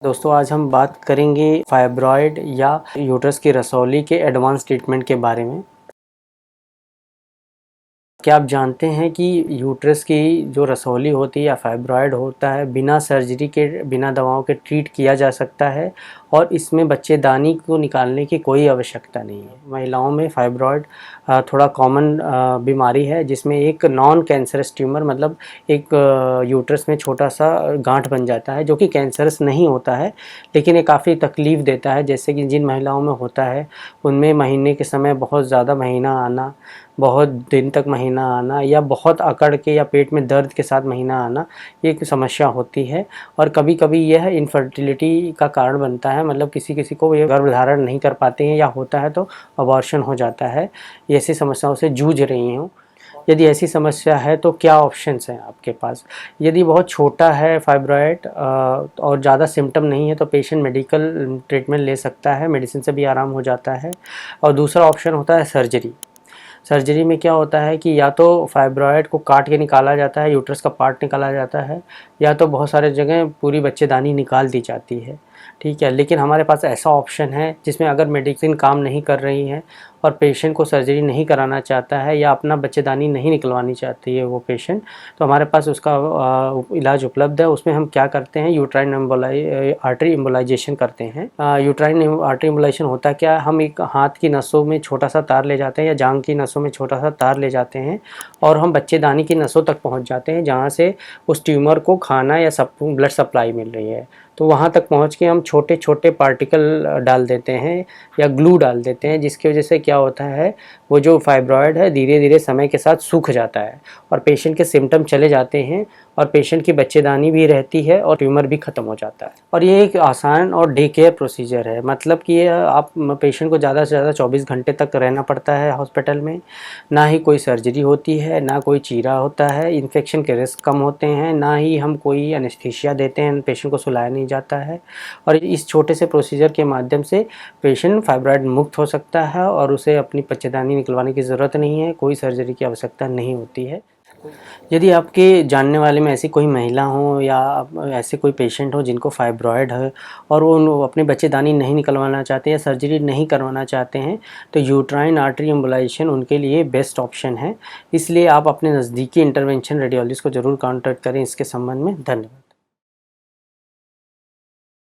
दोस्तों आज हम बात करेंगे फाइब्रॉयड या यूट्रस की रसौली के एडवांस ट्रीटमेंट के बारे में। क्या आप जानते हैं कि यूट्रस की जो रसौली होती है या फाइब्रॉयड होता है बिना सर्जरी के बिना दवाओं के ट्रीट किया जा सकता है और इसमें बच्चेदानी को निकालने की कोई आवश्यकता नहीं है। महिलाओं में फाइब्रॉयड थोड़ा कॉमन बीमारी है जिसमें एक नॉन कैंसरस ट्यूमर मतलब एक यूट्रस में छोटा सा गांठ बन जाता है जो कि कैंसरस नहीं होता है लेकिन ये काफ़ी तकलीफ़ देता है। जैसे कि जिन महिलाओं में होता है उनमें महीने के समय बहुत ज़्यादा महीना आना, बहुत दिन तक महीना आना या बहुत अकड़ के या पेट में दर्द के साथ महीना आना ये एक समस्या होती है और कभी कभी यह इनफर्टिलिटी का कारण बनता है। मतलब किसी को ये गर्भधारण नहीं कर पाते हैं या होता है तो अबॉर्शन हो जाता है। ऐसी समस्याओं से जूझ रही हूँ। यदि ऐसी समस्या है तो क्या ऑप्शंस हैं आपके पास? यदि बहुत छोटा है फाइब्रॉयड और ज़्यादा सिम्टम नहीं है तो पेशेंट मेडिकल ट्रीटमेंट ले सकता है, मेडिसिन से भी आराम हो जाता है। और दूसरा ऑप्शन होता है सर्जरी। सर्जरी में क्या होता है कि या तो फाइब्रॉयड को काट के निकाला जाता है, यूट्रस का पार्ट निकाला जाता है, या तो बहुत सारे जगह पूरी बच्चेदानी निकाल दी जाती है। ठीक है, लेकिन हमारे पास ऐसा ऑप्शन है जिसमें अगर मेडिसिन काम नहीं कर रही है और पेशेंट को सर्जरी नहीं कराना चाहता है या अपना बच्चेदानी नहीं निकलवानी चाहती है वो पेशेंट, तो हमारे पास उसका इलाज उपलब्ध है। उसमें हम क्या करते हैं, यूट्राइन आर्टरी एम्बोलाइजेशन करते हैं। यूट्राइन आर्टरी एम्बोलाइजेशन होता क्या है, हम एक हाथ की नसों में छोटा सा तार ले जाते हैं या जांघ की नसों में छोटा सा तार ले जाते हैं और हम बच्चेदानी की नसों तक पहुंच जाते हैं जहां से उस ट्यूमर को खाना या ब्लड सप्लाई मिल रही है। तो वहाँ तक पहुँच के हम छोटे छोटे पार्टिकल डाल देते हैं या ग्लू डाल देते हैं, जिसकी वजह से क्या होता है वो जो फाइब्रॉयड है धीरे धीरे समय के साथ सूख जाता है और पेशेंट के सिम्टम चले जाते हैं और पेशेंट की बच्चेदानी भी रहती है और ट्यूमर भी ख़त्म हो जाता है। और ये एक आसान और डे केयर प्रोसीजर है। मतलब कि आप पेशेंट को ज़्यादा से ज़्यादा 24 घंटे तक रहना पड़ता है हॉस्पिटल में। ना ही कोई सर्जरी होती है, ना कोई चीरा होता है, इन्फेक्शन के रिस्क कम होते हैं, ना ही हम कोई एनेस्थीसिया देते हैं, पेशेंट को सुलाया नहीं जाता है। और इस छोटे से प्रोसीजर के माध्यम से पेशेंट फाइब्रॉयड मुक्त हो सकता है और उसे अपनी बच्चेदानी निकलवाने की ज़रूरत नहीं है, कोई सर्जरी की आवश्यकता नहीं होती है। यदि आपके जानने वाले में ऐसी कोई महिला हो या ऐसे कोई पेशेंट हो जिनको फाइब्रॉयड है और वो अपने बच्चेदानी नहीं निकलवाना चाहते या सर्जरी नहीं करवाना चाहते हैं, तो यूट्राइन आर्टरी एम्बोलाइजेशन उनके लिए बेस्ट ऑप्शन है। इसलिए आप अपने नज़दीकी इंटरवेंशन रेडियोलॉजिस्ट को ज़रूर कॉन्टैक्ट करें इसके संबंध में। धन्यवाद।